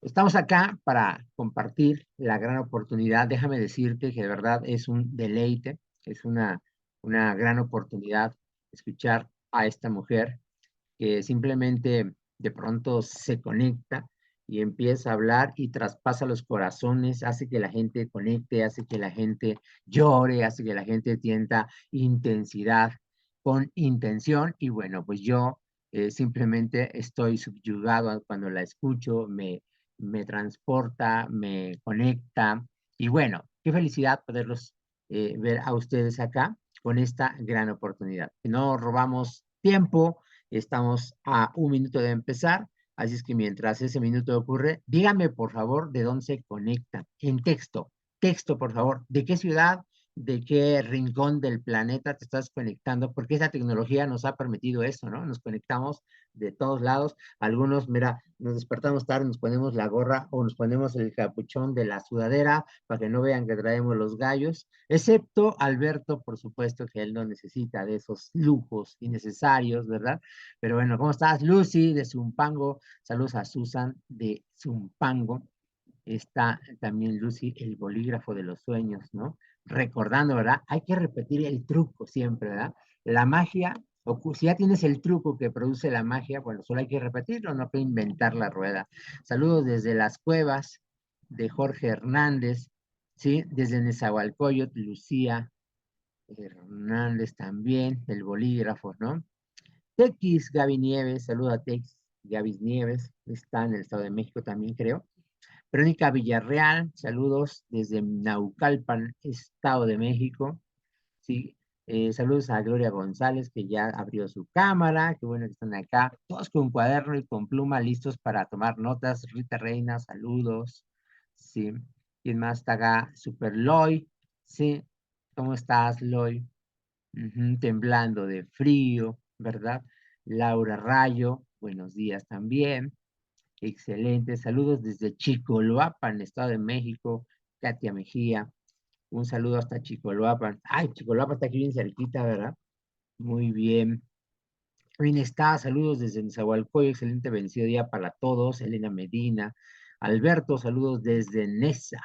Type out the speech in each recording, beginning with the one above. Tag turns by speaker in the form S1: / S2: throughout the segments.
S1: Estamos acá para compartir la gran oportunidad. Déjame decirte que de verdad es un deleite, es una gran oportunidad escuchar a esta mujer que simplemente de pronto se conecta y empieza a hablar y traspasa los corazones, hace que la gente conecte, hace que la gente llore, hace que la gente sienta intensidad con intención. Y bueno, pues yo simplemente estoy subyugado cuando la escucho, me transporta, me conecta. Y bueno, qué felicidad poderlos ver a ustedes acá con esta gran oportunidad. Que no robamos tiempo. Estamos a un minuto de empezar, así es que mientras ese minuto ocurre, dígame por favor de dónde se conecta. En texto, texto por favor, ¿de qué ciudad, de qué rincón del planeta te estás conectando? Porque esa tecnología nos ha permitido eso, ¿no? Nos conectamos de todos lados. Algunos, mira, nos despertamos tarde, nos ponemos la gorra o nos ponemos el capuchón de la sudadera para que no vean que traemos los gallos, excepto Alberto, por supuesto que él no necesita de esos lujos innecesarios, ¿verdad? Pero bueno, ¿cómo estás, Lucy de Zumpango? Saludos a Susan de Zumpango. Está también Lucy, el bolígrafo de los sueños, ¿no? Recordando, ¿verdad? Hay que repetir el truco siempre, ¿verdad? La magia, si ya tienes el truco que produce la magia, bueno, solo hay que repetirlo, no hay que inventar la rueda. Saludos desde las cuevas de Jorge Hernández, ¿sí? Desde Nezahualcóyotl, Lucía Hernández también, el bolígrafo, ¿no? Tex Gaby Nieves, saluda a Tex Gaby Nieves, está en el Estado de México también, creo. Verónica Villarreal, saludos desde Naucalpan, Estado de México. Sí, saludos a Gloria González, que ya abrió su cámara. Qué bueno que están acá. Todos con cuaderno y con pluma listos para tomar notas. Rita Reina, saludos. Sí. ¿Quién más está acá? Super Loy. Sí. ¿Cómo estás, Loy? Temblando de frío, ¿verdad? Laura Rayo, buenos días también. Excelente. Saludos desde Chicoloapan, Estado de México. Katia Mejía. Un saludo hasta Chicoloapan. Ay, Chicoloapan está aquí bien cerquita, ¿verdad? Muy bien. Bien está. Saludos desde Nezahualcóyotl. Excelente vencido día para todos. Elena Medina. Alberto, saludos desde Nesa.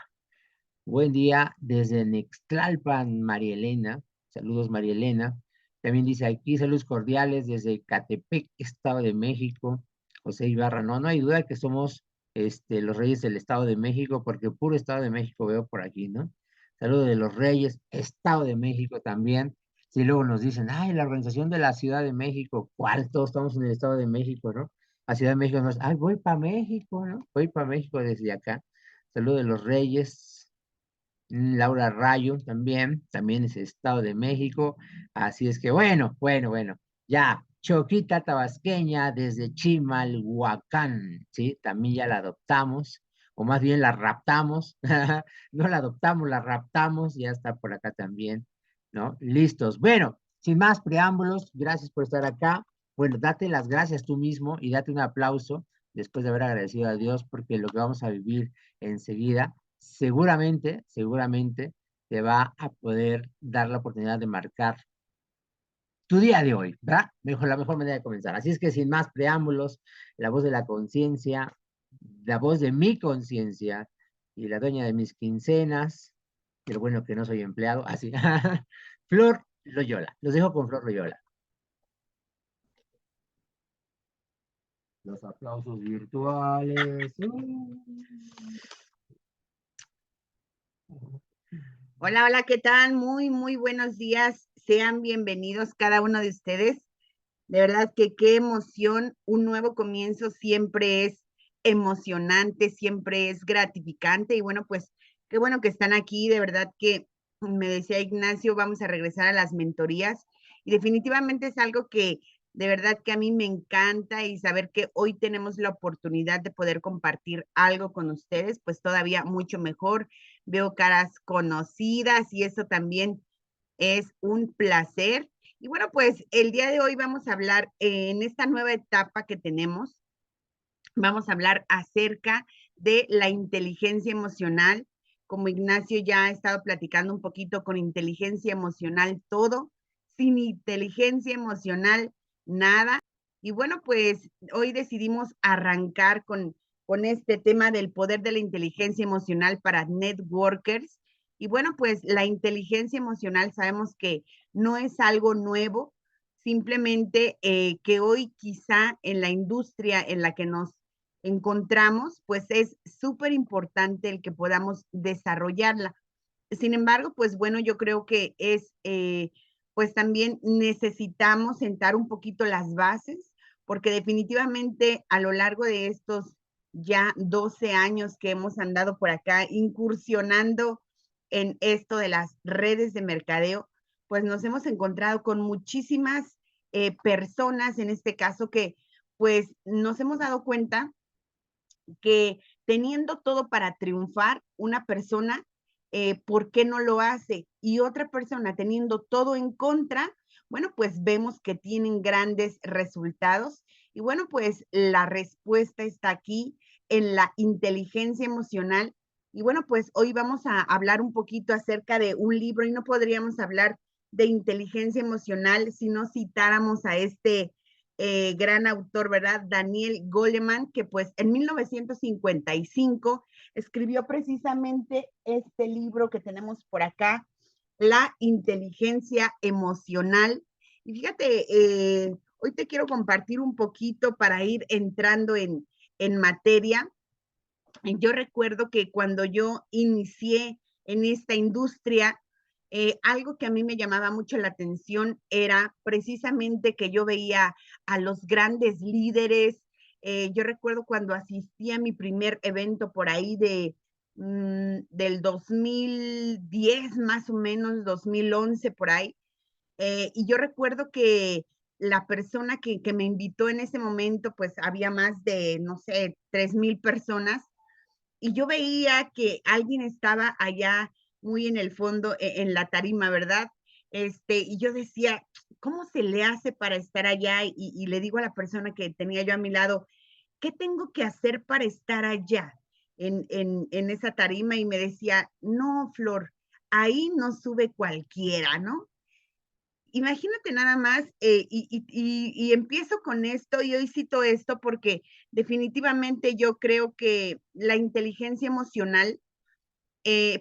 S1: Buen día desde Nextlalpan, María Elena. Saludos, María Elena. También dice aquí, saludos cordiales desde Catepec, Estado de México. José Ibarra, no, no hay duda que somos los reyes del Estado de México, porque puro Estado de México veo por aquí, ¿no? Saludos de los Reyes, Estado de México también. Sí, luego nos dicen, ay, la organización de la Ciudad de México, ¿cuál? Todos estamos en el Estado de México, ¿no? La Ciudad de México nos, ay, voy para México, ¿no? Voy para México desde acá. Saludos de los Reyes, Laura Rayo también es Estado de México. Así es que bueno, ya, Choquita Tabasqueña desde Chimalhuacán, ¿sí? También ya la adoptamos, o más bien la raptamos, no la adoptamos, la raptamos, ya está por acá también, ¿no? Listos. Bueno, sin más preámbulos, gracias por estar acá. Bueno, date las gracias tú mismo y date un aplauso después de haber agradecido a Dios, porque lo que vamos a vivir enseguida seguramente te va a poder dar la oportunidad de marcar tu día de hoy, ¿verdad? La mejor manera de comenzar. Así es que sin más preámbulos, la voz de la conciencia, la voz de mi conciencia y la dueña de mis quincenas, pero bueno que no soy empleado, así. Flor Loyola. Los dejo con Flor Loyola. Los aplausos virtuales.
S2: Hola, hola, ¿qué tal? Muy buenos días. Sean bienvenidos cada uno de ustedes. De verdad que qué emoción. Un nuevo comienzo siempre es emocionante, siempre es gratificante. Y bueno, pues qué bueno que están aquí. De verdad que me decía Ignacio, vamos a regresar a las mentorías. Y definitivamente es algo que de verdad que a mí me encanta y saber que hoy tenemos la oportunidad de poder compartir algo con ustedes, pues todavía mucho mejor. Veo caras conocidas y eso también es un placer. Y bueno, pues el día de hoy vamos a hablar en esta nueva etapa que tenemos, vamos a hablar acerca de la inteligencia emocional. Como Ignacio ya ha estado platicando un poquito con inteligencia emocional, todo, sin inteligencia emocional, nada. Y bueno, pues hoy decidimos arrancar con con este tema del poder de la inteligencia emocional para networkers. Y bueno, pues la inteligencia emocional sabemos que no es algo nuevo, simplemente que hoy quizá en la industria en la que nos encontramos, pues es súper importante el que podamos desarrollarla. Sin embargo, pues bueno, yo creo que es, pues también necesitamos sentar un poquito las bases, porque definitivamente a lo largo de estos ya 12 años que hemos andado por acá incursionando en esto de las redes de mercadeo, pues nos hemos encontrado con muchísimas personas, en este caso, que pues nos hemos dado cuenta que teniendo todo para triunfar, una persona, ¿por qué no lo hace? Y otra persona teniendo todo en contra, bueno, pues vemos que tienen grandes resultados. Y bueno, pues la respuesta está aquí en la inteligencia emocional. Y bueno, pues hoy vamos a hablar un poquito acerca de un libro y no podríamos hablar de inteligencia emocional si no citáramos a este gran autor, ¿verdad? Daniel Goleman, que pues en 1955 escribió precisamente este libro que tenemos por acá, La inteligencia emocional. Y fíjate, hoy te quiero compartir un poquito para ir entrando en materia. Yo recuerdo que cuando yo inicié en esta industria, algo que a mí me llamaba mucho la atención era precisamente que yo veía a los grandes líderes. Yo recuerdo cuando asistí a mi primer evento por ahí del 2010, más o menos, 2011, por ahí. Y yo recuerdo que la persona que me invitó en ese momento, pues había más de, no sé, 3,000 personas y yo veía que alguien estaba allá muy en el fondo, en la tarima, ¿verdad? Y yo decía, ¿cómo se le hace para estar allá? Y le digo a la persona que tenía yo a mi lado, ¿qué tengo que hacer para estar allá en esa tarima? Y me decía, no, Flor, ahí no sube cualquiera, ¿no? Imagínate nada más, y empiezo con esto, y hoy cito esto porque definitivamente yo creo que la inteligencia emocional,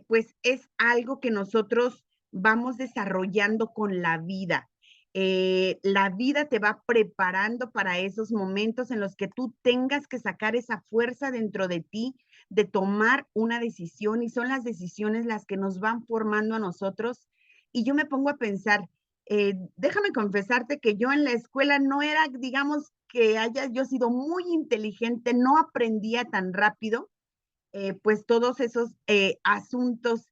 S2: pues, es algo que nosotros vamos desarrollando con la vida. La vida te va preparando para esos momentos en los que tú tengas que sacar esa fuerza dentro de ti, de tomar una decisión, y son las decisiones las que nos van formando a nosotros. Y yo me pongo a pensar, déjame confesarte que yo en la escuela no era, digamos, que haya yo sido muy inteligente, no aprendía tan rápido, pues todos esos asuntos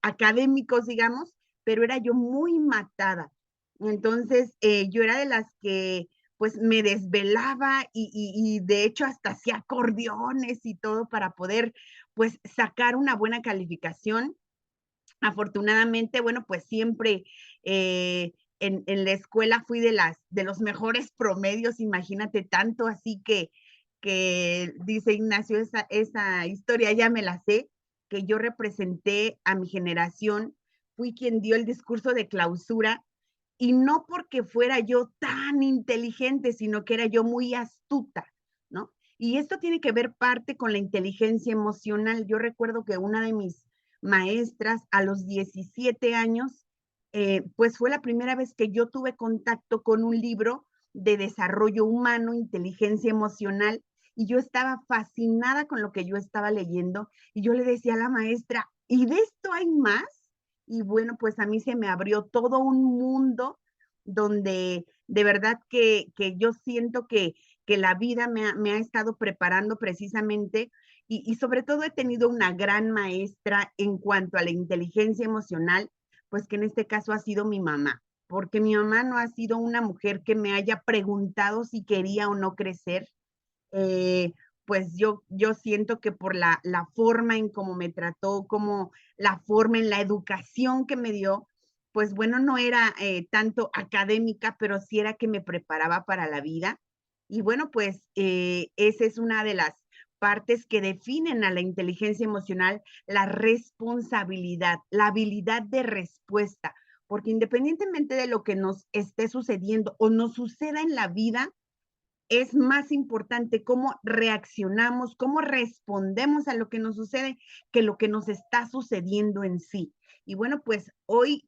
S2: académicos, digamos, pero era yo muy matada. Entonces, yo era de las que pues me desvelaba y de hecho hasta hacía acordeones y todo para poder pues sacar una buena calificación. Afortunadamente, bueno, pues siempre en la escuela fui de los mejores promedios, imagínate, tanto así que dice Ignacio, esa historia ya me la sé, que yo representé a mi generación, fui quien dio el discurso de clausura y no porque fuera yo tan inteligente, sino que era yo muy astuta, ¿no? Y esto tiene que ver parte con la inteligencia emocional. Yo recuerdo que una de mis maestras a los 17 años, pues fue la primera vez que yo tuve contacto con un libro de desarrollo humano, inteligencia emocional, y yo estaba fascinada con lo que yo estaba leyendo, y yo le decía a la maestra, ¿y de esto hay más? Y bueno, pues a mí se me abrió todo un mundo donde de verdad que yo siento que la vida me ha estado preparando precisamente y sobre todo he tenido una gran maestra en cuanto a la inteligencia emocional, pues que en este caso ha sido mi mamá, porque mi mamá no ha sido una mujer que me haya preguntado si quería o no crecer. eh, pues yo siento que por la forma en cómo me trató, como la forma en la educación que me dio, pues bueno, no era tanto académica, pero sí era que me preparaba para la vida. Y bueno, pues esa es una de las partes que definen a la inteligencia emocional, la responsabilidad, la habilidad de respuesta, porque independientemente de lo que nos esté sucediendo o nos suceda en la vida, es más importante cómo reaccionamos, cómo respondemos a lo que nos sucede, que lo que nos está sucediendo en sí. Y bueno, pues hoy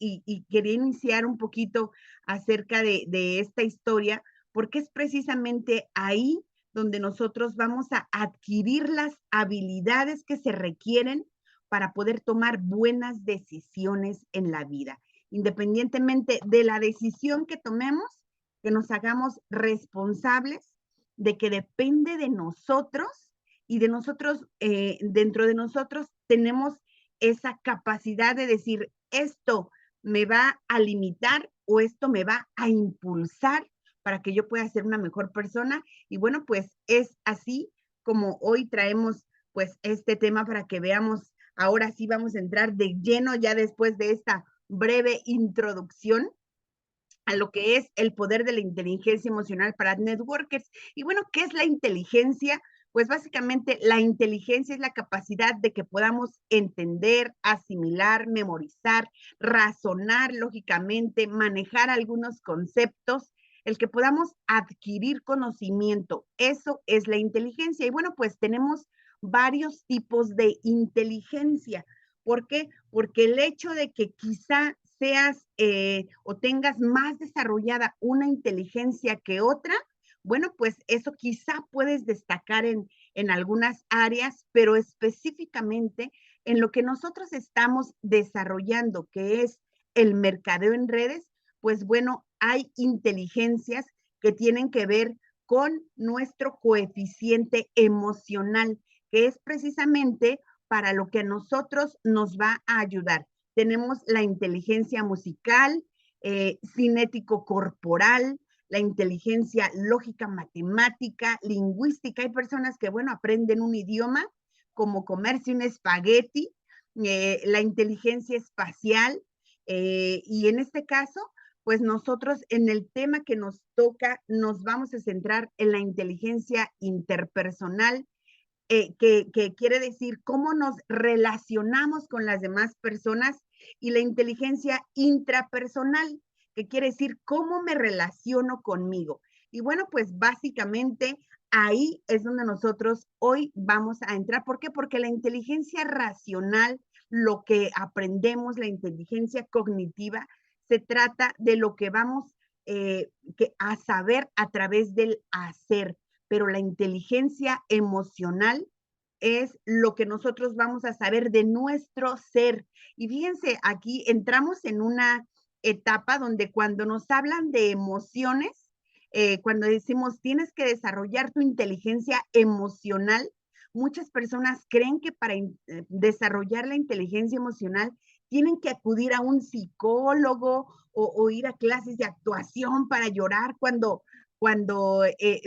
S2: quería iniciar un poquito acerca de esta historia, porque es precisamente ahí donde nosotros vamos a adquirir las habilidades que se requieren para poder tomar buenas decisiones en la vida. Independientemente de la decisión que tomemos, que nos hagamos responsables de que depende de nosotros y de nosotros, dentro de nosotros tenemos esa capacidad de decir, esto me va a limitar o esto me va a impulsar para que yo pueda ser una mejor persona. Y bueno, pues es así como hoy traemos pues este tema para que veamos, ahora sí vamos a entrar de lleno ya después de esta breve introducción a lo que es el poder de la inteligencia emocional para networkers. Y bueno, ¿qué es la inteligencia? Pues básicamente la inteligencia es la capacidad de que podamos entender, asimilar, memorizar, razonar lógicamente, manejar algunos conceptos, el que podamos adquirir conocimiento. Eso es la inteligencia. Y bueno, pues tenemos varios tipos de inteligencia. ¿Por qué? Porque el hecho de que quizá seas o tengas más desarrollada una inteligencia que otra, bueno, pues eso quizá puedes destacar en algunas áreas, pero específicamente en lo que nosotros estamos desarrollando, que es el mercadeo en redes, pues bueno, hay inteligencias que tienen que ver con nuestro coeficiente emocional, que es precisamente para lo que a nosotros nos va a ayudar. Tenemos la inteligencia musical, cinético corporal, la inteligencia lógica matemática, lingüística. Hay personas que, bueno, aprenden un idioma como comerse un espagueti, la inteligencia espacial, y en este caso, pues nosotros en el tema que nos toca nos vamos a centrar en la inteligencia interpersonal, que quiere decir cómo nos relacionamos con las demás personas, y la inteligencia intrapersonal, que quiere decir cómo me relaciono conmigo. Y bueno, pues básicamente ahí es donde nosotros hoy vamos a entrar. ¿Por qué? Porque la inteligencia racional, lo que aprendemos, la inteligencia cognitiva, se trata de lo que vamos a saber a través del hacer, pero la inteligencia emocional es lo que nosotros vamos a saber de nuestro ser. Y fíjense, aquí entramos en una etapa donde cuando nos hablan de emociones, cuando decimos tienes que desarrollar tu inteligencia emocional, muchas personas creen que para desarrollar la inteligencia emocional tienen que acudir a un psicólogo o ir a clases de actuación para llorar cuando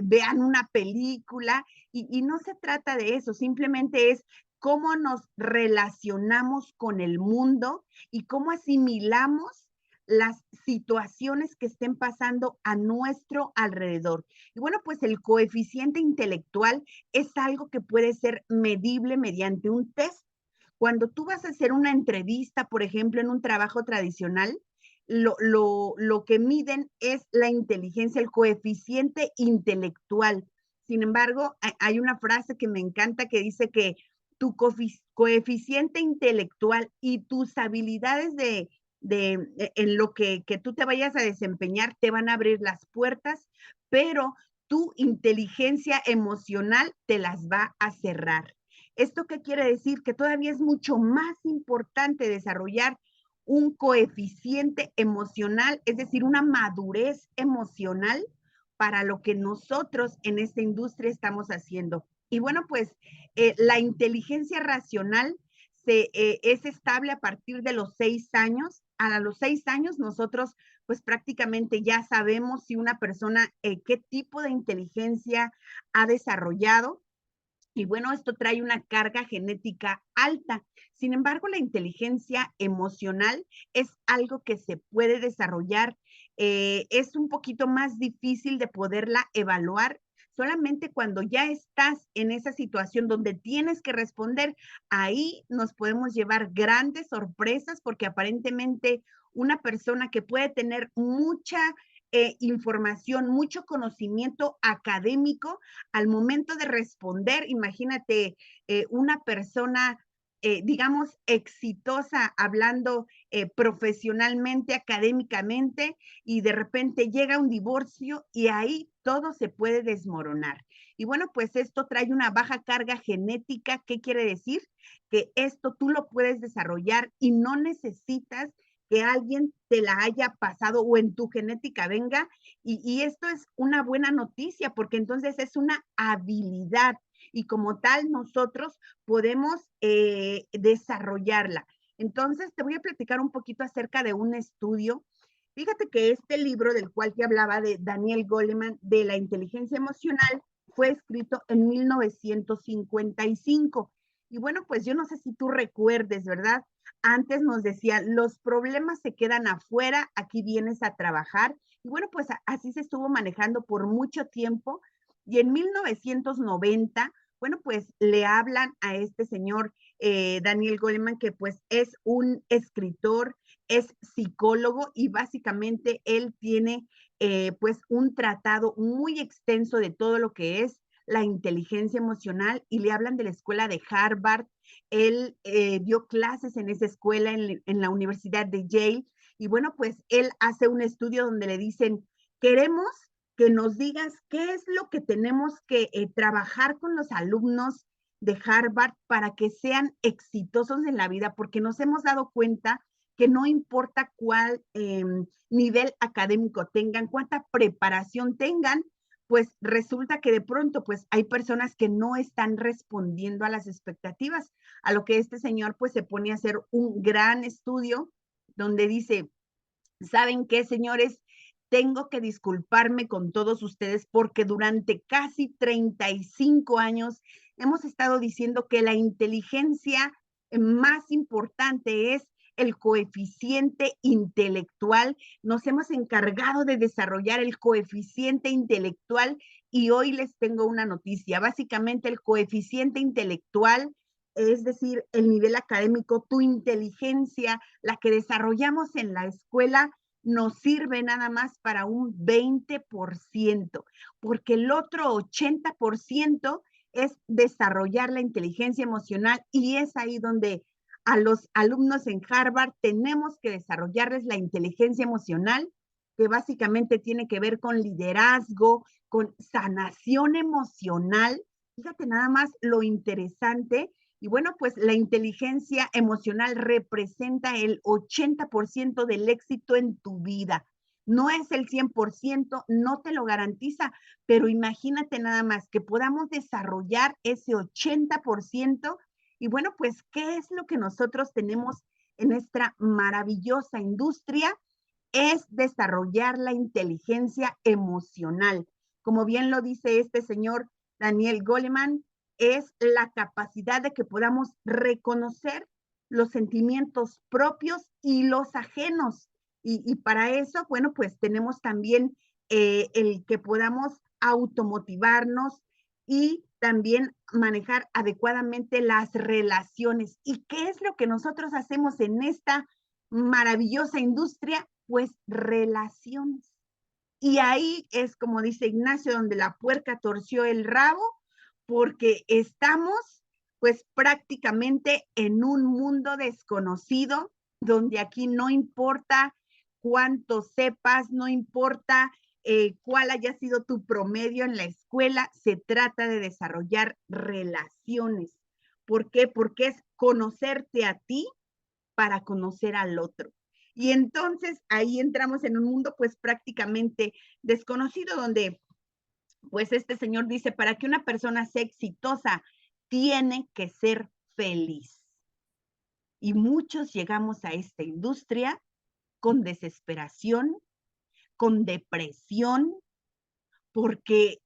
S2: vean una película, y no se trata de eso, simplemente es cómo nos relacionamos con el mundo y cómo asimilamos las situaciones que estén pasando a nuestro alrededor. Y bueno, pues el coeficiente intelectual es algo que puede ser medible mediante un test. Cuando tú vas a hacer una entrevista, por ejemplo, en un trabajo tradicional, lo que miden es la inteligencia, el coeficiente intelectual. Sin embargo, hay una frase que me encanta que dice que tu coeficiente intelectual y tus habilidades en lo que tú te vayas a desempeñar te van a abrir las puertas, pero tu inteligencia emocional te las va a cerrar. ¿Esto qué quiere decir? Que todavía es mucho más importante desarrollar un coeficiente emocional, es decir, una madurez emocional para lo que nosotros en esta industria estamos haciendo. Y bueno, pues la inteligencia racional es estable a partir de los 6 años. A los 6 años nosotros pues prácticamente ya sabemos si una persona qué tipo de inteligencia ha desarrollado. Y bueno, esto trae una carga genética alta. Sin embargo, la inteligencia emocional es algo que se puede desarrollar. Es un poquito más difícil de poderla evaluar. Solamente cuando ya estás en esa situación donde tienes que responder, ahí nos podemos llevar grandes sorpresas porque aparentemente una persona que puede tener mucha información, mucho conocimiento académico al momento de responder. Imagínate, una persona, digamos, exitosa, hablando profesionalmente, académicamente, y de repente llega un divorcio y ahí todo se puede desmoronar. Y bueno, pues esto trae una baja carga genética. ¿Qué quiere decir? Que esto tú lo puedes desarrollar y no necesitas que alguien te la haya pasado o en tu genética venga. Y esto es una buena noticia porque entonces es una habilidad y como tal nosotros podemos desarrollarla. Entonces te voy a platicar un poquito acerca de un estudio. Fíjate que este libro del cual te hablaba de Daniel Goleman, de la inteligencia emocional, fue escrito en 1955. Y bueno, pues yo no sé si tú recuerdes, ¿verdad? Antes nos decían, los problemas se quedan afuera, aquí vienes a trabajar. Y bueno, pues así se estuvo manejando por mucho tiempo. Y en 1990, bueno, pues le hablan a este señor Daniel Goleman, que pues es un escritor, es psicólogo y básicamente él tiene pues un tratado muy extenso de todo lo que es la inteligencia emocional y le hablan de la escuela de Harvard. Él dio clases en esa escuela, en la Universidad de Yale, y bueno, pues él hace un estudio donde le dicen, queremos que nos digas qué es lo que tenemos que trabajar con los alumnos de Harvard para que sean exitosos en la vida, porque nos hemos dado cuenta que no importa cuál nivel académico tengan, cuánta preparación tengan, pues resulta que de pronto pues hay personas que no están respondiendo a las expectativas, a lo que este señor pues se pone a hacer un gran estudio donde dice, ¿saben qué, señores? Tengo que disculparme con todos ustedes porque durante casi 35 años hemos estado diciendo que la inteligencia más importante es el coeficiente intelectual. Nos hemos encargado de desarrollar el coeficiente intelectual y hoy les tengo una noticia. Básicamente el coeficiente intelectual, es decir, el nivel académico, tu inteligencia, la que desarrollamos en la escuela, nos sirve nada más para un 20%, porque el otro 80% es desarrollar la inteligencia emocional y es ahí donde a los alumnos en Harvard tenemos que desarrollarles la inteligencia emocional, que básicamente tiene que ver con liderazgo, con sanación emocional. Fíjate nada más lo interesante. Y bueno, pues la inteligencia emocional representa el 80% del éxito en tu vida. No es el 100%, no te lo garantiza, pero imagínate nada más que podamos desarrollar ese 80%. Y bueno, pues, ¿qué es lo que nosotros tenemos en nuestra maravillosa industria? Es desarrollar la inteligencia emocional. Como bien lo dice este señor Daniel Goleman, es la capacidad de que podamos reconocer los sentimientos propios y los ajenos. Y para eso, bueno, pues tenemos también el que podamos automotivarnos y también manejar adecuadamente las relaciones. ¿Y qué es lo que nosotros hacemos en esta maravillosa industria? Pues relaciones. Y ahí es como dice Ignacio, donde la puerca torció el rabo, porque estamos pues prácticamente en un mundo desconocido, donde aquí no importa cuánto sepas, no importa cuál haya sido tu promedio en la escuela, se trata de desarrollar relaciones. ¿Por qué? Porque es conocerte a ti para conocer al otro. Y entonces ahí entramos en un mundo pues prácticamente desconocido donde pues este señor dice, para que una persona sea exitosa, tiene que ser feliz. Y muchos llegamos a esta industria con desesperación, con depresión, porque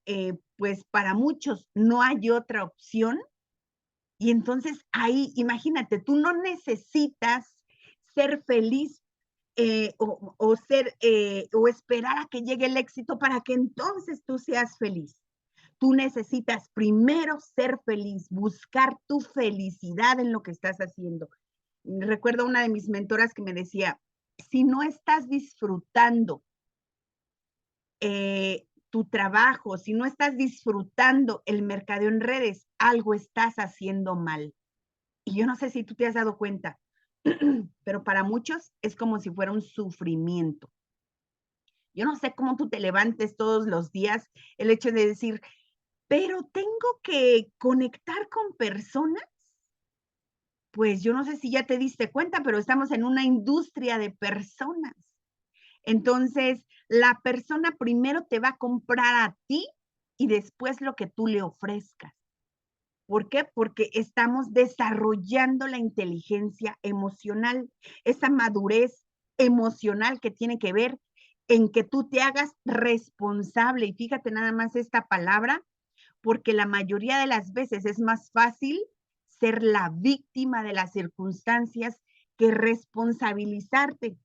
S2: pues para muchos no hay otra opción. Y entonces ahí, imagínate, tú no necesitas ser feliz o ser o esperar a que llegue el éxito para que entonces tú seas feliz. Tú necesitas primero ser feliz, buscar tu felicidad en lo que estás haciendo. Recuerdo una de mis mentoras que me decía, si no estás disfrutando tu trabajo, si no estás disfrutando el mercadeo en redes, algo estás haciendo mal. Y yo no sé si tú te has dado cuenta, pero para muchos es como si fuera un sufrimiento. Yo no sé cómo tú te levantes todos los días, el hecho de decir, pero tengo que conectar con personas. Pues yo no sé si ya te diste cuenta, pero estamos en una industria de personas. Entonces, la persona primero te va a comprar a ti y después lo que tú le ofrezcas. ¿Por qué? Porque estamos desarrollando la inteligencia emocional, esa madurez emocional que tiene que ver en que tú te hagas responsable. Y fíjate nada más esta palabra, porque la mayoría de las veces es más fácil ser la víctima de las circunstancias que responsabilizarte.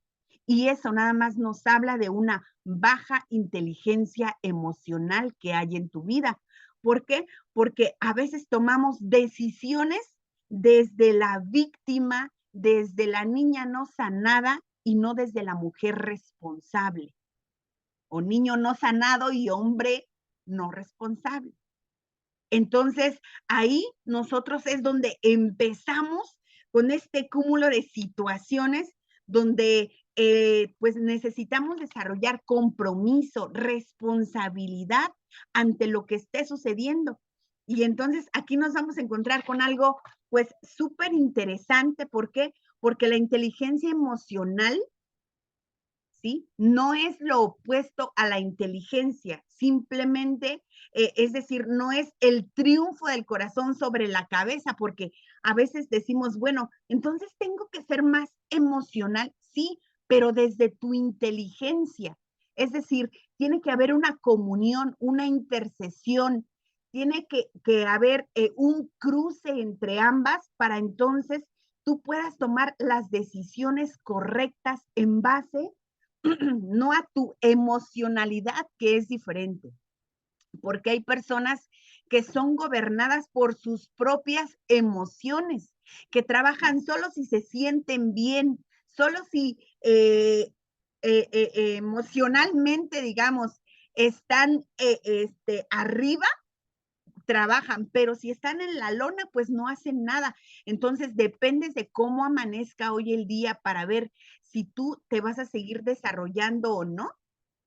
S2: Y eso nada más nos habla de una baja inteligencia emocional que hay en tu vida. ¿Por qué? Porque a veces tomamos decisiones desde la víctima, desde la niña no sanada y no desde la mujer responsable, o niño no sanado y hombre no responsable. Entonces, ahí nosotros es donde empezamos con este cúmulo de situaciones donde, pues, necesitamos desarrollar compromiso, responsabilidad ante lo que esté sucediendo. Y entonces, aquí nos vamos a encontrar con algo, pues, súper interesante, ¿por qué? Porque la inteligencia emocional, ¿sí? No es lo opuesto a la inteligencia, simplemente, es decir, no es el triunfo del corazón sobre la cabeza, porque a veces decimos, bueno, entonces tengo que ser más emocional, sí, pero desde tu inteligencia. Es decir, tiene que haber una comunión, una intercesión, tiene que haber un cruce entre ambas para entonces tú puedas tomar las decisiones correctas en base no a tu emocionalidad, que es diferente, porque hay personas que son gobernadas por sus propias emociones, que trabajan solo si se sienten bien, solo si emocionalmente, digamos, están arriba, trabajan, pero si están en la lona, pues no hacen nada. Entonces, dependes de cómo amanezca hoy el día para ver si tú te vas a seguir desarrollando o no,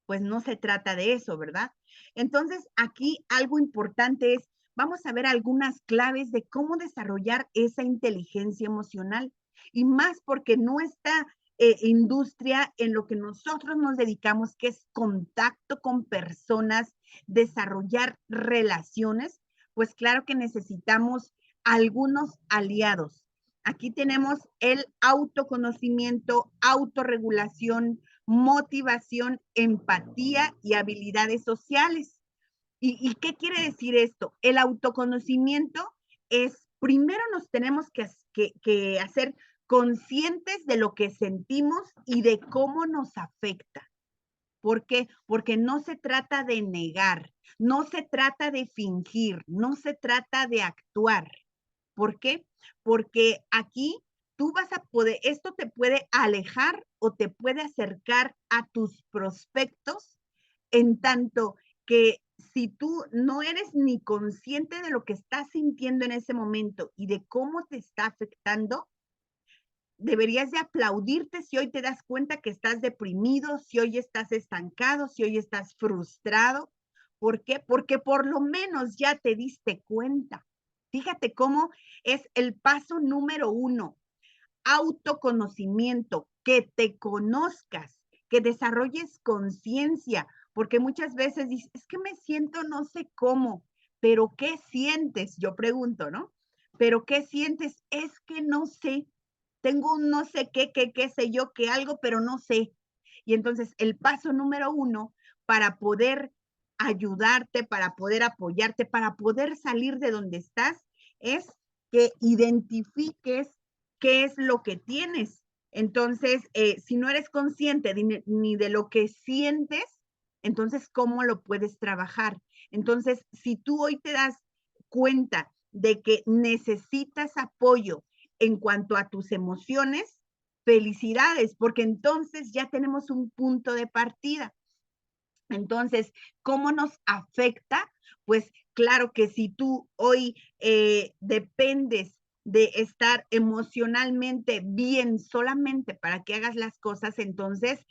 S2: pues no se trata de eso, ¿verdad? Entonces, aquí algo importante es, vamos a ver algunas claves de cómo desarrollar esa inteligencia emocional y más porque nuestra industria en lo que nosotros nos dedicamos, que es contacto con personas, desarrollar relaciones, pues claro que necesitamos algunos aliados. Aquí tenemos el autoconocimiento, autorregulación, motivación, empatía y habilidades sociales. ¿Y qué quiere decir esto? El autoconocimiento es, primero nos tenemos que hacer conscientes de lo que sentimos y de cómo nos afecta. ¿Por qué? Porque no se trata de negar, no se trata de fingir, no se trata de actuar. ¿Por qué? Porque aquí tú vas a poder, esto te puede alejar o te puede acercar a tus prospectos en tanto que si tú no eres ni consciente de lo que estás sintiendo en ese momento y de cómo te está afectando, deberías de aplaudirte si hoy te das cuenta que estás deprimido, si hoy estás estancado, si hoy estás frustrado. ¿Por qué? Porque por lo menos ya te diste cuenta. Fíjate cómo es el paso número 1, autoconocimiento, que te conozcas, que desarrolles conciencia, porque muchas veces dices, es que me siento no sé cómo, pero ¿qué sientes? Yo pregunto, ¿no? Pero ¿qué sientes? Es que no sé, tengo un no sé qué sé yo, que algo, pero no sé. Y entonces el paso número 1 para poder ayudarte, para poder apoyarte, para poder salir de donde estás, es que identifiques qué es lo que tienes. Entonces, si no eres consciente ni de lo que sientes, entonces, ¿cómo lo puedes trabajar? Entonces, si tú hoy te das cuenta de que necesitas apoyo en cuanto a tus emociones, felicidades, porque entonces ya tenemos un punto de partida. Entonces, ¿cómo nos afecta? Pues claro que si tú hoy dependes de estar emocionalmente bien solamente para que hagas las cosas, entonces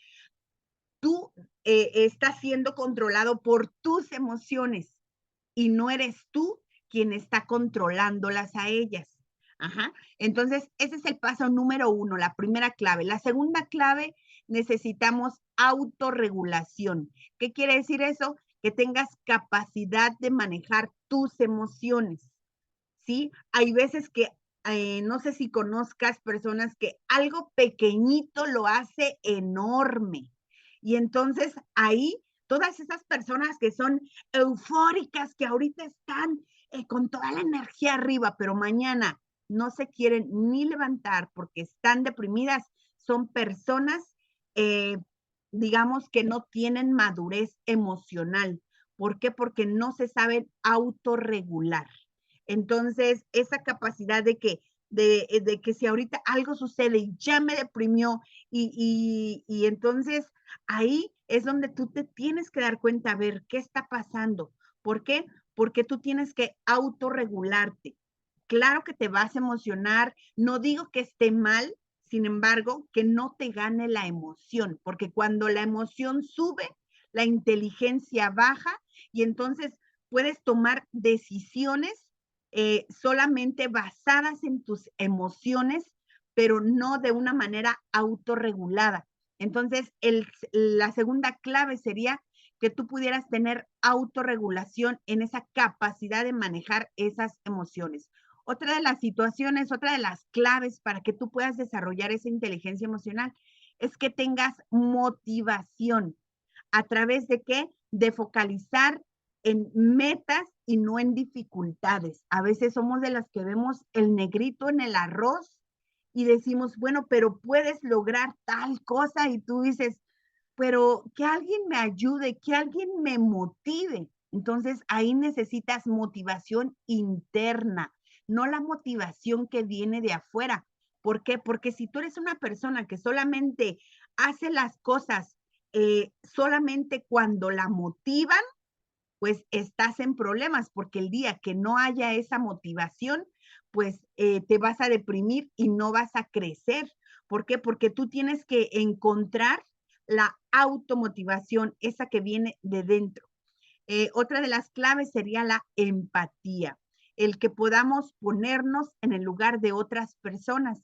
S2: tú estás siendo controlado por tus emociones y no eres tú quien está controlándolas a ellas. Ajá. Entonces, ese es el paso número uno, la primera clave. La segunda clave, necesitamos autorregulación. ¿Qué quiere decir eso? Que tengas capacidad de manejar tus emociones, ¿sí? Hay veces que, no sé si conozcas personas que algo pequeñito lo hace enorme. Y entonces ahí, todas esas personas que son eufóricas, que ahorita están con toda la energía arriba, pero mañana no se quieren ni levantar porque están deprimidas, son personas, eh, digamos, que no tienen madurez emocional. ¿Por qué? Porque no se saben autorregular. Entonces, esa capacidad de que si ahorita algo sucede y ya me deprimió y entonces ahí es donde tú te tienes que dar cuenta, a ver, ¿qué está pasando? ¿Por qué? Porque tú tienes que autorregularte. Claro que te vas a emocionar, no digo que esté mal, sin embargo, que no te gane la emoción, porque cuando la emoción sube, la inteligencia baja y entonces puedes tomar decisiones solamente basadas en tus emociones, pero no de una manera autorregulada. Entonces, la segunda clave sería que tú pudieras tener autorregulación en esa capacidad de manejar esas emociones. Otra de las situaciones, otra de las claves para que tú puedas desarrollar esa inteligencia emocional es que tengas motivación. ¿A través de qué? De focalizar en metas y no en dificultades. A veces somos de las que vemos el negrito en el arroz y decimos, bueno, pero puedes lograr tal cosa y tú dices, pero que alguien me ayude, que alguien me motive. Entonces ahí necesitas motivación interna, no la motivación que viene de afuera. ¿Por qué? Porque si tú eres una persona que solamente hace las cosas solamente cuando la motivan, pues estás en problemas, porque el día que no haya esa motivación, pues te vas a deprimir y no vas a crecer. ¿Por qué? Porque tú tienes que encontrar la automotivación, esa que viene de dentro. Otra de las claves sería la empatía, el que podamos ponernos en el lugar de otras personas.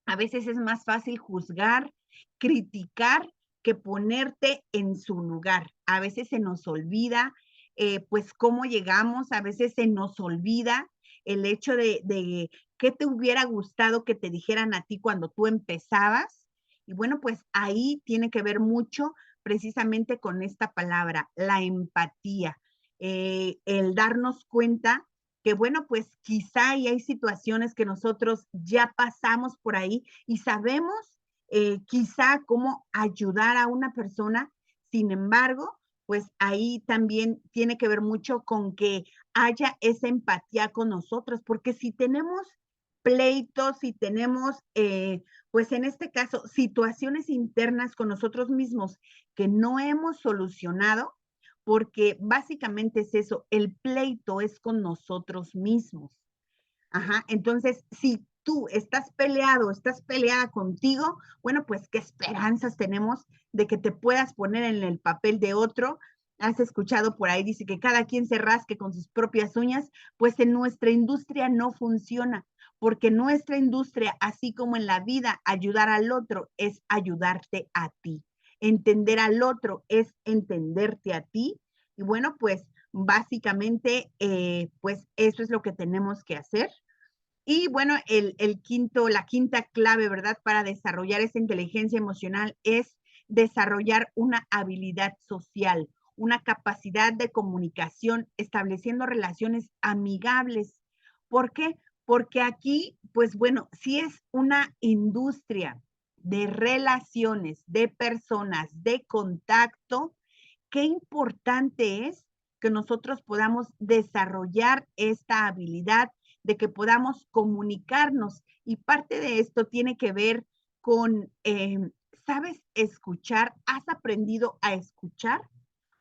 S2: A veces es más fácil juzgar, criticar, que ponerte en su lugar. A veces se nos olvida, pues, cómo llegamos, a veces se nos olvida el hecho de qué te hubiera gustado que te dijeran a ti cuando tú empezabas. Y bueno, pues ahí tiene que ver mucho precisamente con esta palabra, la empatía, el darnos cuenta que bueno, pues quizá y hay situaciones que nosotros ya pasamos por ahí y sabemos quizá cómo ayudar a una persona. Sin embargo, pues ahí también tiene que ver mucho con que haya esa empatía con nosotros, porque si tenemos pleitos, si tenemos, pues en este caso, situaciones internas con nosotros mismos que no hemos solucionado, porque básicamente es eso, el pleito es con nosotros mismos. Ajá, entonces, si tú estás peleado, estás peleada contigo, bueno, pues qué esperanzas tenemos de que te puedas poner en el papel de otro. Has escuchado por ahí, dice que cada quien se rasque con sus propias uñas, pues en nuestra industria no funciona, porque nuestra industria, así como en la vida, ayudar al otro es ayudarte a ti. Entender al otro es entenderte a ti. Y bueno, pues básicamente, pues eso es lo que tenemos que hacer. Y bueno, la quinta clave, ¿verdad? Para desarrollar esa inteligencia emocional es desarrollar una habilidad social, una capacidad de comunicación, estableciendo relaciones amigables. ¿Por qué? Porque aquí, pues bueno, si es una industria de relaciones, de personas, de contacto, qué importante es que nosotros podamos desarrollar esta habilidad de que podamos comunicarnos. Y parte de esto tiene que ver con, ¿sabes escuchar? ¿Has aprendido a escuchar?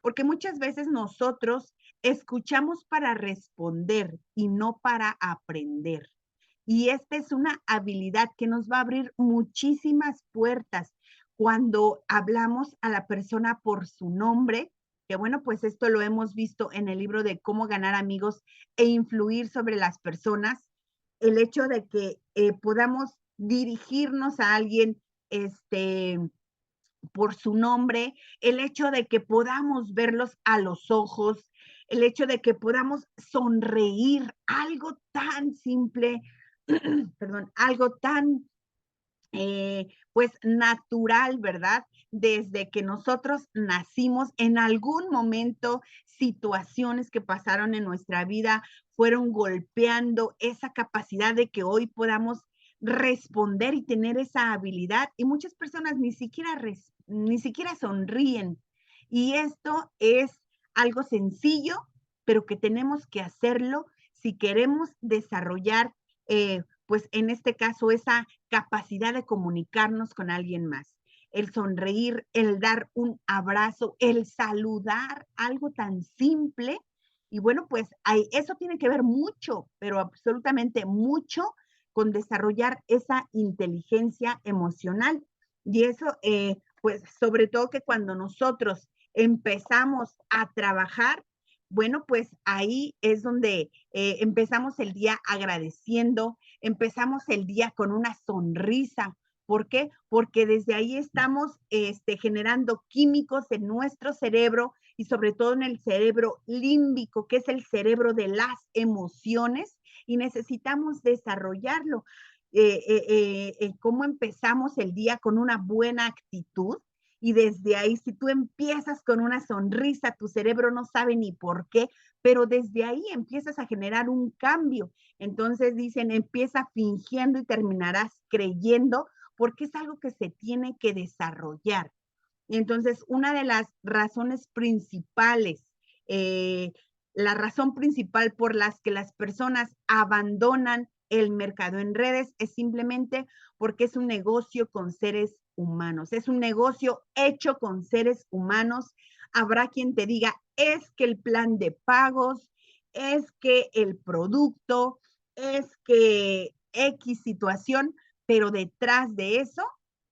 S2: porque muchas veces nosotros escuchamos para responder y no para aprender. Y esta es una habilidad que nos va a abrir muchísimas puertas cuando hablamos a la persona por su nombre, que bueno, pues esto lo hemos visto en el libro de Cómo ganar amigos e influir sobre las personas. El hecho de que podamos dirigirnos a alguien por su nombre, el hecho de que podamos verlos a los ojos, el hecho de que podamos sonreír, algo tan simple, perdón, algo tan pues natural, ¿verdad? Desde que nosotros nacimos, en algún momento, situaciones que pasaron en nuestra vida fueron golpeando esa capacidad de que hoy podamos responder y tener esa habilidad. Y muchas personas ni siquiera sonríen. Y esto es algo sencillo, pero que tenemos que hacerlo si queremos desarrollar, pues en este caso, esa capacidad de comunicarnos con alguien más. El sonreír, el dar un abrazo, el saludar, algo tan simple. Y bueno, pues eso tiene que ver mucho, pero absolutamente mucho con desarrollar esa inteligencia emocional. Y eso, pues sobre todo que cuando nosotros empezamos a trabajar, bueno, pues ahí es donde empezamos el día agradeciendo, empezamos el día con una sonrisa. ¿Por qué? Porque desde ahí estamos generando químicos en nuestro cerebro y sobre todo en el cerebro límbico, que es el cerebro de las emociones, y necesitamos desarrollarlo. ¿Cómo empezamos el día con una buena actitud? Y desde ahí, si tú empiezas con una sonrisa, tu cerebro no sabe ni por qué, pero desde ahí empiezas a generar un cambio. Entonces dicen, empieza fingiendo y terminarás creyendo, porque es algo que se tiene que desarrollar. Entonces, una de las razones principales, eh, la razón principal por las que las personas abandonan el mercado en redes es simplemente porque es un negocio con seres humanos, es un negocio hecho con seres humanos. Habrá quien te diga, es que el plan de pagos, es que el producto, es que X situación, pero detrás de eso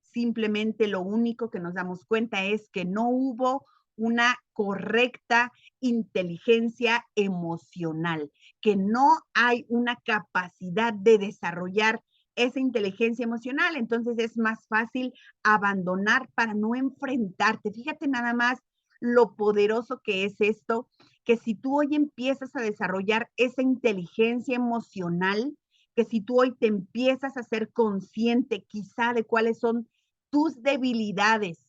S2: simplemente lo único que nos damos cuenta es que no hubo una correcta inteligencia emocional, que no hay una capacidad de desarrollar esa inteligencia emocional. Entonces es más fácil abandonar para no enfrentarte. Fíjate nada más lo poderoso que es esto, que si tú hoy empiezas a desarrollar esa inteligencia emocional, que si tú hoy te empiezas a ser consciente quizá de cuáles son tus debilidades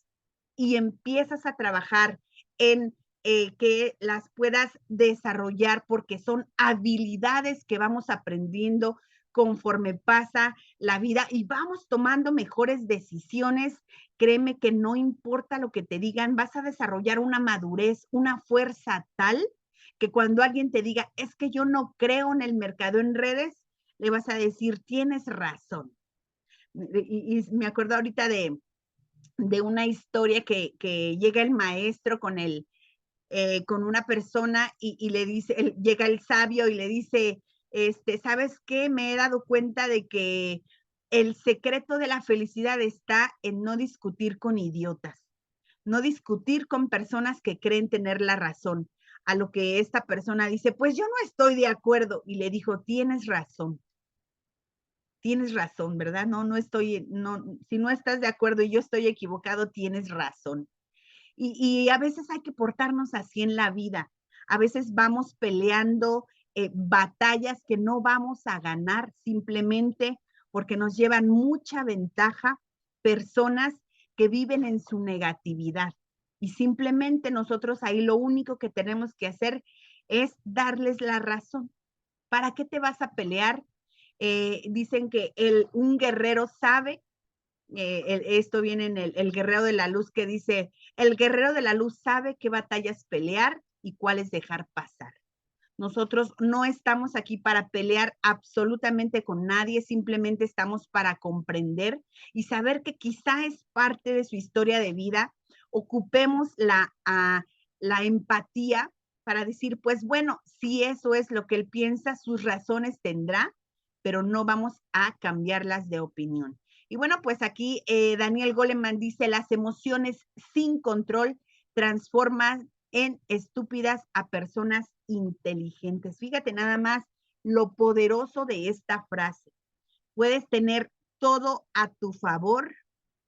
S2: y empiezas a trabajar en que las puedas desarrollar porque son habilidades que vamos aprendiendo conforme pasa la vida y vamos tomando mejores decisiones. Créeme que no importa lo que te digan, vas a desarrollar una madurez, una fuerza tal que cuando alguien te diga, es que yo no creo en el mercado en redes, le vas a decir, tienes razón. Y me acuerdo ahorita de una historia que llega el maestro con una persona y le dice, llega el sabio y le dice, ¿sabes qué? Me he dado cuenta de que el secreto de la felicidad está en no discutir con idiotas, no discutir con personas que creen tener la razón. A lo que esta persona dice, pues yo no estoy de acuerdo. Y le dijo, tienes razón, ¿verdad? No, no estoy, no, si no estás de acuerdo y yo estoy equivocado, tienes razón. Y a veces hay que portarnos así en la vida. A veces vamos peleando batallas que no vamos a ganar simplemente porque nos llevan mucha ventaja personas que viven en su negatividad. Y simplemente nosotros ahí lo único que tenemos que hacer es darles la razón. ¿Para qué te vas a pelear? Dicen que un guerrero sabe, esto viene en el guerrero de la luz que dice, el guerrero de la luz sabe qué batallas pelear y cuáles dejar pasar. Nosotros no estamos aquí para pelear absolutamente con nadie, simplemente estamos para comprender y saber que quizá es parte de su historia de vida. Ocupemos la empatía para decir, pues bueno, si eso es lo que él piensa, sus razones tendrá, pero no vamos a cambiarlas de opinión. Y bueno, pues aquí Daniel Goleman dice, las emociones sin control transforman en estúpidas a personas inteligentes. Fíjate nada más lo poderoso de esta frase. Puedes tener todo a tu favor,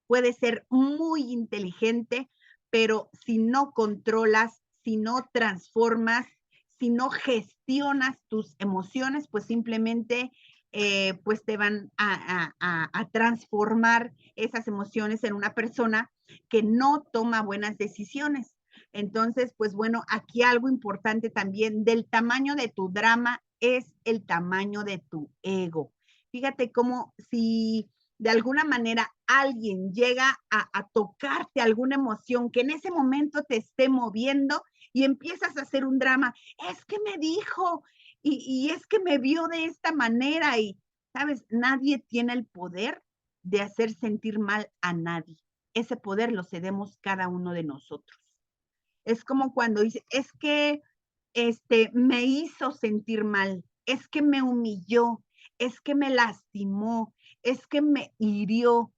S2: puedes ser muy inteligente, pero si no controlas, si no transformas, si no gestionas tus emociones, pues simplemente pues te van a transformar esas emociones en una persona que no toma buenas decisiones. Entonces, pues bueno, aquí algo importante también del tamaño de tu drama es el tamaño de tu ego. Fíjate cómo si de alguna manera alguien llega a tocarte alguna emoción que en ese momento te esté moviendo y empiezas a hacer un drama, es que me dijo y es que me vio de esta manera y, ¿sabes? Nadie tiene el poder de hacer sentir mal a nadie. Ese poder lo cedemos cada uno de nosotros. Es como cuando dice, es que me hizo sentir mal, es que me humilló, es que me lastimó, es que me hirió.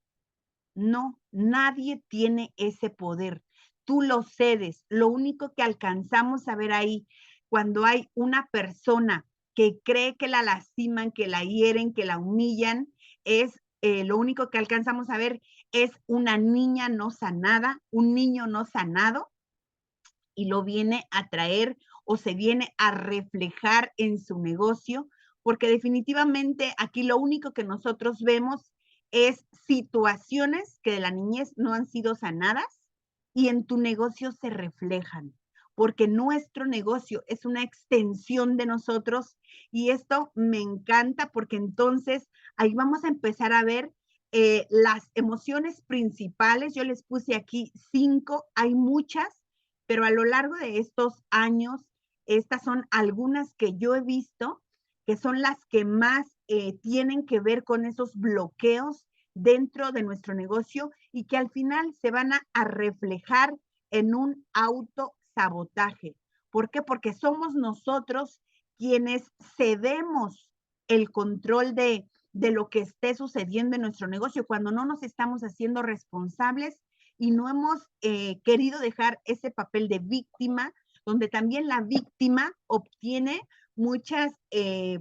S2: No, nadie tiene ese poder. Tú lo cedes. Lo único que alcanzamos a ver ahí, cuando hay una persona que cree que la lastiman, que la hieren, que la humillan, es lo único que alcanzamos a ver es una niña no sanada, un niño no sanado, y lo viene a traer o se viene a reflejar en su negocio, porque definitivamente aquí lo único que nosotros vemos es situaciones que de la niñez no han sido sanadas y en tu negocio se reflejan, porque nuestro negocio es una extensión de nosotros y esto me encanta porque entonces ahí vamos a empezar a ver las emociones principales. Yo les puse aquí 5, hay muchas, pero a lo largo de estos años, estas son algunas que yo he visto que son las que más tienen que ver con esos bloqueos dentro de nuestro negocio y que al final se van a reflejar en un autosabotaje. ¿Por qué? Porque somos nosotros quienes cedemos el control de lo que esté sucediendo en nuestro negocio cuando no nos estamos haciendo responsables y no hemos querido dejar ese papel de víctima, donde también la víctima obtiene muchas,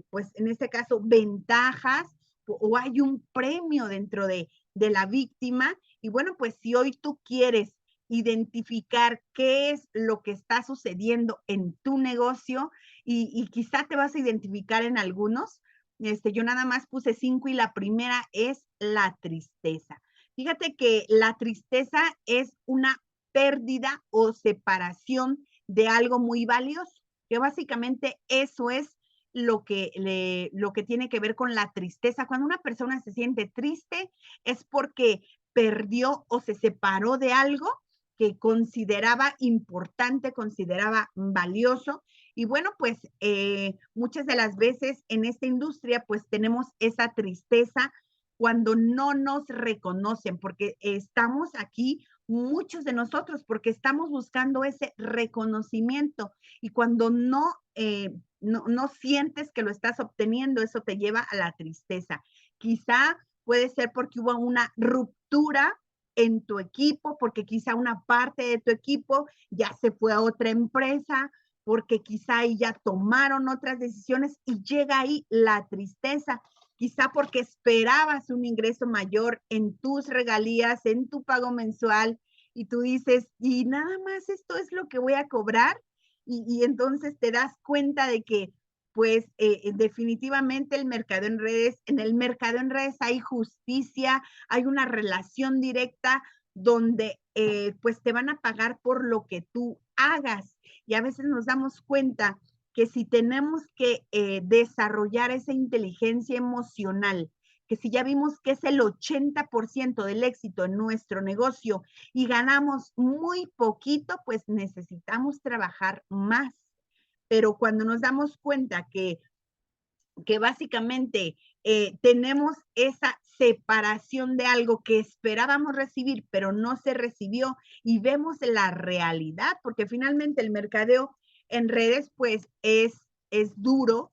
S2: pues en este caso, ventajas o hay un premio dentro de la víctima. Y bueno, pues si hoy tú quieres identificar qué es lo que está sucediendo en tu negocio y quizá te vas a identificar en algunos, yo nada más puse 5 y la primera es la tristeza. Fíjate que la tristeza es una pérdida o separación de algo muy valioso, que básicamente eso es lo que tiene que ver con la tristeza. Cuando una persona se siente triste es porque perdió o se separó de algo que consideraba importante, consideraba valioso. Y bueno, pues muchas de las veces en esta industria pues tenemos esa tristeza cuando no nos reconocen, porque estamos aquí muchos de nosotros, porque estamos buscando ese reconocimiento y cuando no sientes que lo estás obteniendo, eso te lleva a la tristeza. Quizá puede ser porque hubo una ruptura en tu equipo, porque quizá una parte de tu equipo ya se fue a otra empresa, porque quizá ahí ya tomaron otras decisiones y llega ahí la tristeza quizá porque esperabas un ingreso mayor en tus regalías, en tu pago mensual, y tú dices, y nada más esto es lo que voy a cobrar, y entonces te das cuenta de que, pues, definitivamente el mercado en redes, en el mercado en redes hay justicia, hay una relación directa donde, pues, te van a pagar por lo que tú hagas. Y a veces nos damos cuenta que si tenemos que desarrollar esa inteligencia emocional, que si ya vimos que es el 80% del éxito en nuestro negocio y ganamos muy poquito, pues necesitamos trabajar más. Pero cuando nos damos cuenta que que básicamente tenemos esa separación de algo que esperábamos recibir, pero no se recibió y vemos la realidad, porque finalmente el mercadeo en redes pues es duro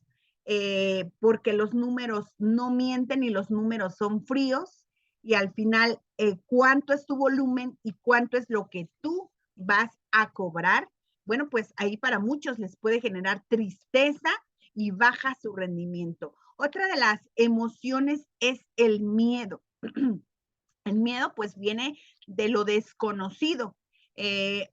S2: porque los números no mienten y los números son fríos y al final cuánto es tu volumen y cuánto es lo que tú vas a cobrar. Bueno, pues ahí para muchos les puede generar tristeza y baja su rendimiento. Otra de las emociones es el miedo. El miedo pues viene de lo desconocido.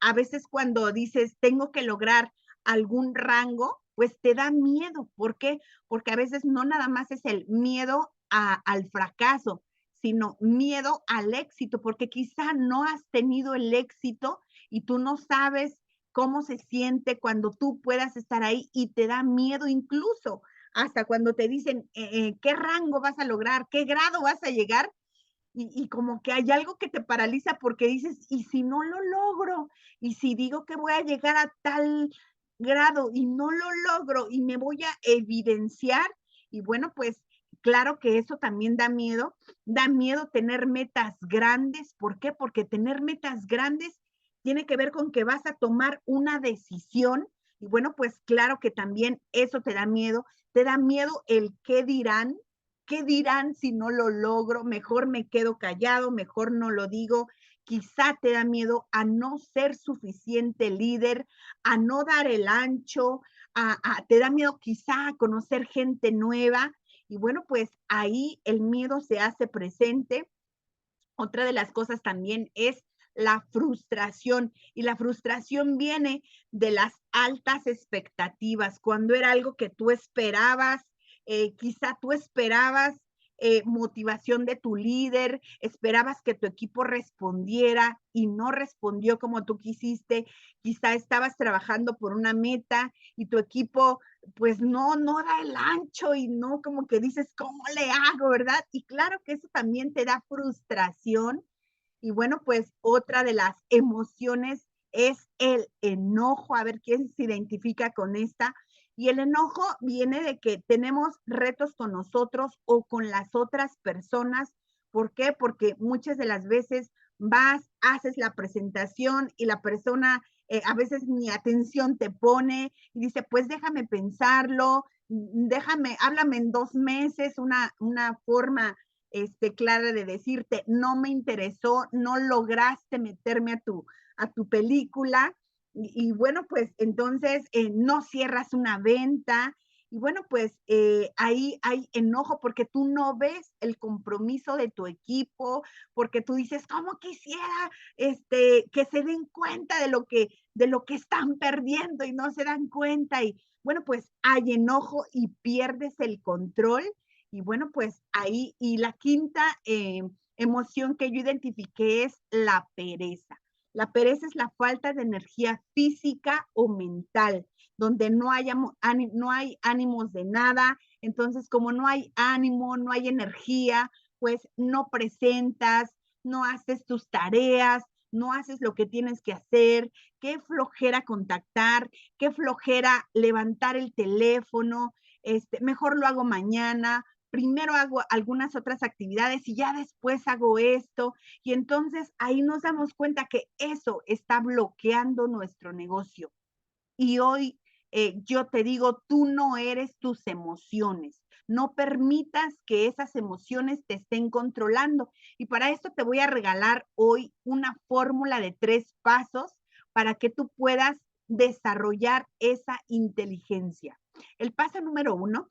S2: A veces cuando dices, tengo que lograr algún rango, pues te da miedo. ¿Por qué? Porque a veces no nada más es el miedo al fracaso, sino miedo al éxito, porque quizá no has tenido el éxito y tú no sabes cómo se siente cuando tú puedas estar ahí y te da miedo incluso hasta cuando te dicen qué rango vas a lograr, qué grado vas a llegar, y como que hay algo que te paraliza porque dices, ¿y si no lo logro? ¿Y si digo que voy a llegar a tal grado y no lo logro y me voy a evidenciar? Y bueno, pues claro que eso también da miedo tener metas grandes. ¿Por qué? Porque tener metas grandes tiene que ver con que vas a tomar una decisión y bueno, pues claro que también eso te da miedo el qué dirán si no lo logro, mejor me quedo callado, mejor no lo digo. Quizá te da miedo a no ser suficiente líder, a no dar el ancho, te da miedo quizá a conocer gente nueva. Y bueno, pues ahí el miedo se hace presente. Otra de las cosas también es la frustración y la frustración viene de las altas expectativas, cuando era algo que tú esperabas, quizá tú esperabas motivación de tu líder, esperabas que tu equipo respondiera y no respondió como tú quisiste, quizá estabas trabajando por una meta y tu equipo pues no da el ancho y no como que dices, ¿cómo le hago, verdad? Y claro que eso también te da frustración. Y bueno, pues otra de las emociones es el enojo, a ver quién se identifica con esta. Y el enojo viene de que tenemos retos con nosotros o con las otras personas. ¿Por qué? Porque muchas de las veces vas, haces la presentación y la persona a veces ni atención te pone y dice, pues déjame pensarlo, déjame, háblame en 2 meses, una forma clara de decirte, no me interesó, no lograste meterme a tu película y bueno, pues entonces no cierras una venta y bueno, pues ahí hay enojo porque tú no ves el compromiso de tu equipo, porque tú dices, ¿cómo quisiera que se den cuenta de lo que están perdiendo y no se dan cuenta? Y bueno, pues hay enojo y pierdes el control. Y bueno, pues ahí, y la quinta emoción que yo identifiqué es la pereza. La pereza es la falta de energía física o mental, donde no hay ánimos de nada. Entonces, como no hay ánimo, no hay energía, pues no presentas, no haces tus tareas, no haces lo que tienes que hacer. Qué flojera contactar, qué flojera levantar el teléfono. Mejor lo hago mañana, primero hago algunas otras actividades y ya después hago esto. Y entonces ahí nos damos cuenta que eso está bloqueando nuestro negocio. Y hoy yo te digo, tú no eres tus emociones. No permitas que esas emociones te estén controlando. Y para esto te voy a regalar hoy una fórmula de 3 pasos para que tú puedas desarrollar esa inteligencia. El paso número 1,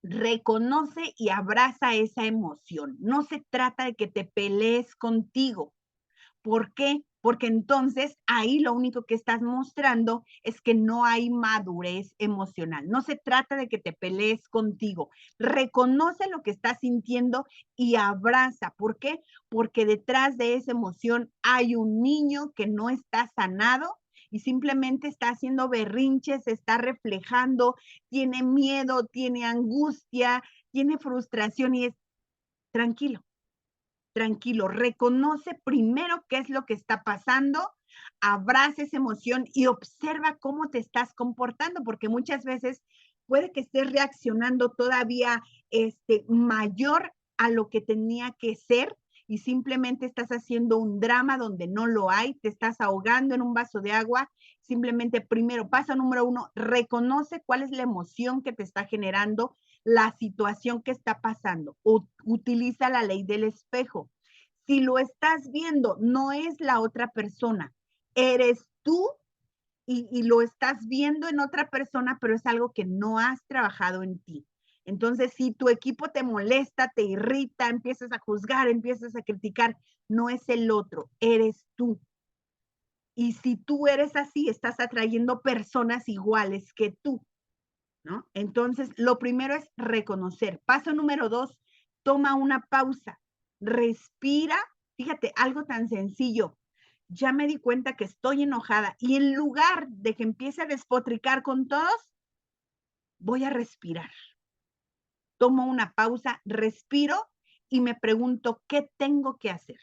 S2: reconoce y abraza esa emoción. No se trata de que te pelees contigo. ¿Por qué? Porque entonces ahí lo único que estás mostrando es que no hay madurez emocional. No se trata de que te pelees contigo. Reconoce lo que estás sintiendo y abraza. ¿Por qué? Porque detrás de esa emoción hay un niño que no está sanado y simplemente está haciendo berrinches, se está reflejando, tiene miedo, tiene angustia, tiene frustración y es tranquilo, tranquilo, reconoce primero qué es lo que está pasando, abraza esa emoción y observa cómo te estás comportando, porque muchas veces puede que estés reaccionando todavía mayor a lo que tenía que ser y simplemente estás haciendo un drama donde no lo hay, te estás ahogando en un vaso de agua. Simplemente primero, paso número 1, reconoce cuál es la emoción que te está generando la situación que está pasando. Utiliza la ley del espejo. Si lo estás viendo, no es la otra persona, eres tú y lo estás viendo en otra persona, pero es algo que no has trabajado en ti. Entonces, si tu equipo te molesta, te irrita, empiezas a juzgar, empiezas a criticar, no es el otro, eres tú. Y si tú eres así, estás atrayendo personas iguales que tú, ¿no? Entonces, lo primero es reconocer. Paso número 2, toma una pausa, respira. Fíjate, algo tan sencillo. Ya me di cuenta que estoy enojada y en lugar de que empiece a despotricar con todos, voy a respirar. Tomo una pausa, respiro y me pregunto, ¿qué tengo que hacer?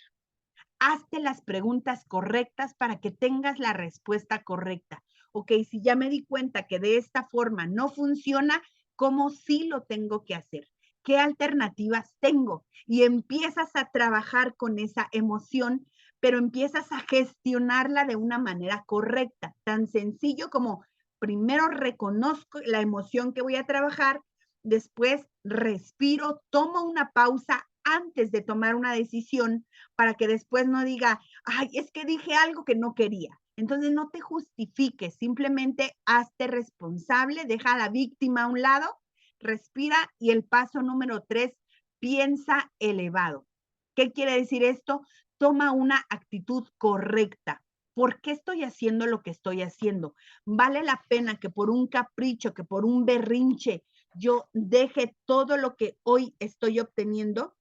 S2: Hazte las preguntas correctas para que tengas la respuesta correcta. Ok, si ya me di cuenta que de esta forma no funciona, ¿cómo sí lo tengo que hacer? ¿Qué alternativas tengo? Y empiezas a trabajar con esa emoción, pero empiezas a gestionarla de una manera correcta. Tan sencillo como primero reconozco la emoción que voy a trabajar, después respiro, tomo una pausa antes de tomar una decisión para que después no diga, ay, es que dije algo que no quería. Entonces no te justifiques, simplemente hazte responsable, deja a la víctima a un lado, respira y el paso número 3, piensa elevado. ¿Qué quiere decir esto? Toma una actitud correcta. ¿Por qué estoy haciendo lo que estoy haciendo? ¿Vale la pena que por un capricho, que por un berrinche, yo deje todo lo que hoy estoy obteniendo?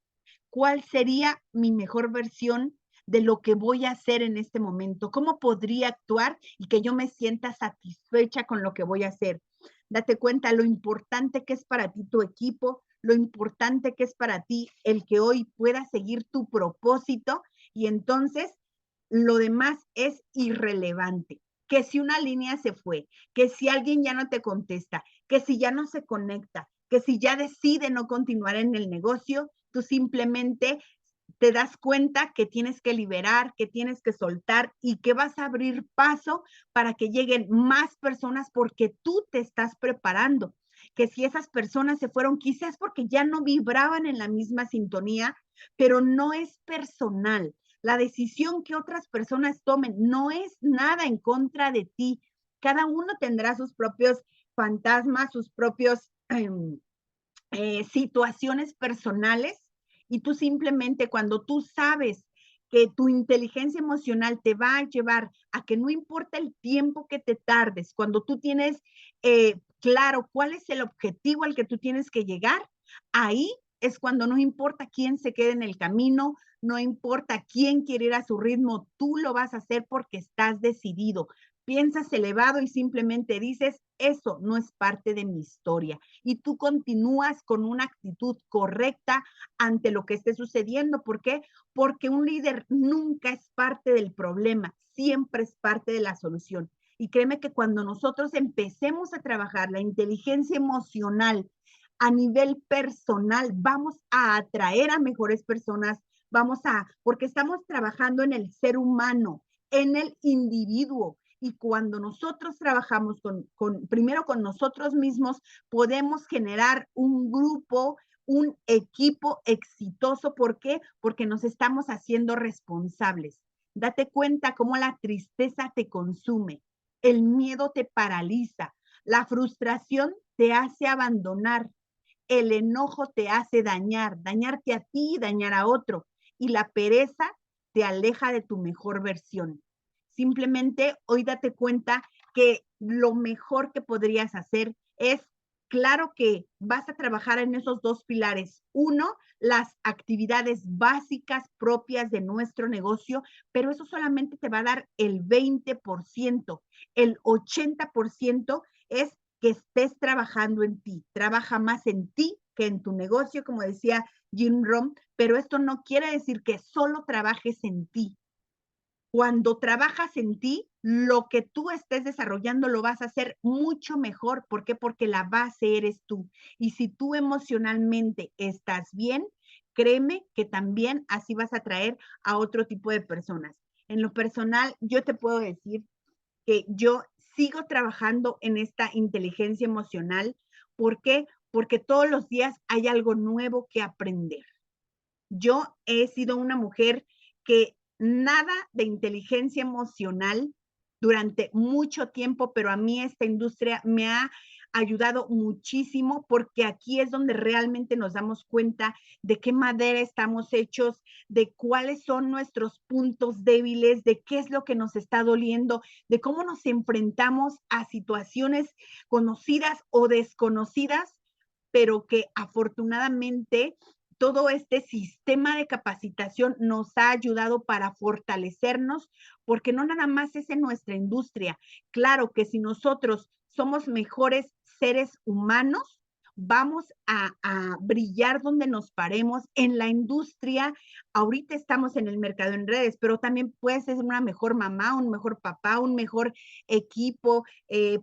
S2: ¿Cuál sería mi mejor versión de lo que voy a hacer en este momento? ¿Cómo podría actuar y que yo me sienta satisfecha con lo que voy a hacer? Date cuenta lo importante que es para ti tu equipo, lo importante que es para ti el que hoy puedas seguir tu propósito y entonces lo demás es irrelevante. Que si una línea se fue, que si alguien ya no te contesta, que si ya no se conecta, que si ya decide no continuar en el negocio, tú simplemente te das cuenta que tienes que liberar, que tienes que soltar y que vas a abrir paso para que lleguen más personas porque tú te estás preparando. Que si esas personas se fueron, quizás porque ya no vibraban en la misma sintonía, pero no es personal. La decisión que otras personas tomen no es nada en contra de ti. Cada uno tendrá sus propios fantasmas, sus propios situaciones personales y tú simplemente cuando tú sabes que tu inteligencia emocional te va a llevar a que no importa el tiempo que te tardes, cuando tú tienes claro cuál es el objetivo al que tú tienes que llegar, ahí es cuando no importa quién se quede en el camino, no importa quién quiere ir a su ritmo, tú lo vas a hacer porque estás decidido. Piensas elevado y simplemente dices, eso no es parte de mi historia y tú continúas con una actitud correcta ante lo que esté sucediendo. ¿Por qué? Porque un líder nunca es parte del problema, siempre es parte de la solución. Y créeme que cuando nosotros empecemos a trabajar la inteligencia emocional a nivel personal, vamos a atraer a mejores personas, porque estamos trabajando en el ser humano, en el individuo. Y cuando nosotros trabajamos primero con nosotros mismos, podemos generar un grupo, un equipo exitoso. ¿Por qué? Porque nos estamos haciendo responsables. Date cuenta cómo la tristeza te consume, el miedo te paraliza, la frustración te hace abandonar, el enojo te hace dañarte a ti y dañar a otro, y la pereza te aleja de tu mejor versión. Simplemente hoy date cuenta que lo mejor que podrías hacer es, claro que vas a trabajar en esos dos pilares. Uno, las actividades básicas propias de nuestro negocio, pero eso solamente te va a dar el 20%. El 80% es que estés trabajando en ti. Trabaja más en ti que en tu negocio, como decía Jim Rohn, pero esto no quiere decir que solo trabajes en ti. Cuando trabajas en ti, lo que tú estés desarrollando lo vas a hacer mucho mejor. ¿Por qué? Porque la base eres tú. Y si tú emocionalmente estás bien, créeme que también así vas a atraer a otro tipo de personas. En lo personal, yo te puedo decir que yo sigo trabajando en esta inteligencia emocional. ¿Por qué? Porque todos los días hay algo nuevo que aprender. Yo he sido una mujer que nada de inteligencia emocional durante mucho tiempo, pero a mí esta industria me ha ayudado muchísimo porque aquí es donde realmente nos damos cuenta de qué madera estamos hechos, de cuáles son nuestros puntos débiles, de qué es lo que nos está doliendo, de cómo nos enfrentamos a situaciones conocidas o desconocidas, pero que afortunadamente todo este sistema de capacitación nos ha ayudado para fortalecernos, porque no nada más es en nuestra industria. Claro que si nosotros somos mejores seres humanos, vamos a brillar donde nos paremos. En la industria, ahorita estamos en el mercado en redes, pero también puedes ser una mejor mamá, un mejor papá, un mejor equipo.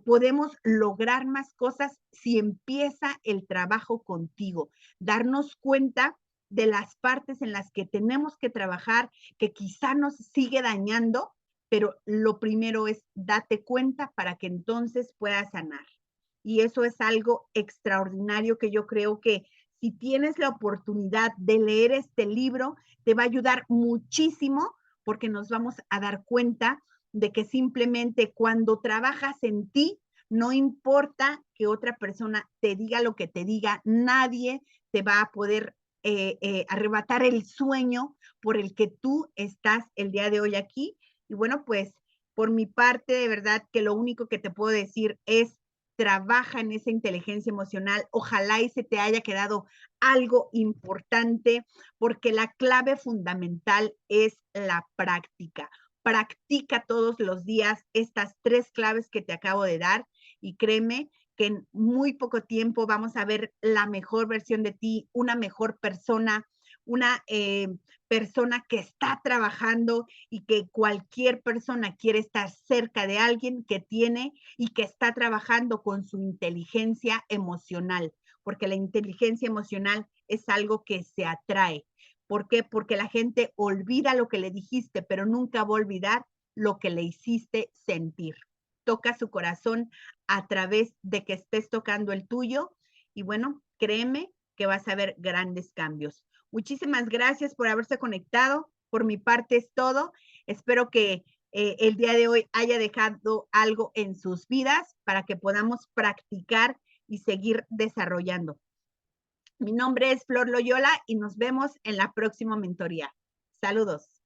S2: Podemos lograr más cosas si empieza el trabajo contigo, darnos cuenta de las partes en las que tenemos que trabajar, que quizá nos sigue dañando, pero lo primero es date cuenta para que entonces puedas sanar. Y eso es algo extraordinario que yo creo que si tienes la oportunidad de leer este libro, te va a ayudar muchísimo porque nos vamos a dar cuenta de que simplemente cuando trabajas en ti, no importa que otra persona te diga lo que te diga, nadie te va a poder arrebatar el sueño por el que tú estás el día de hoy aquí. Y bueno, pues por mi parte, de verdad que lo único que te puedo decir es trabaja en esa inteligencia emocional. Ojalá y se te haya quedado algo importante, porque la clave fundamental es la práctica. Practica todos los días estas 3 claves que te acabo de dar y créeme que en muy poco tiempo vamos a ver la mejor versión de ti, una mejor persona, una persona que está trabajando y que cualquier persona quiere estar cerca de alguien que tiene y que está trabajando con su inteligencia emocional, porque la inteligencia emocional es algo que se atrae. ¿Por qué? Porque la gente olvida lo que le dijiste, pero nunca va a olvidar lo que le hiciste sentir. Toca su corazón a través de que estés tocando el tuyo y bueno, créeme que vas a ver grandes cambios. Muchísimas gracias por haberse conectado. Por mi parte es todo. Espero que el día de hoy haya dejado algo en sus vidas para que podamos practicar y seguir desarrollando. Mi nombre es Flor Loyola y nos vemos en la próxima mentoría. Saludos.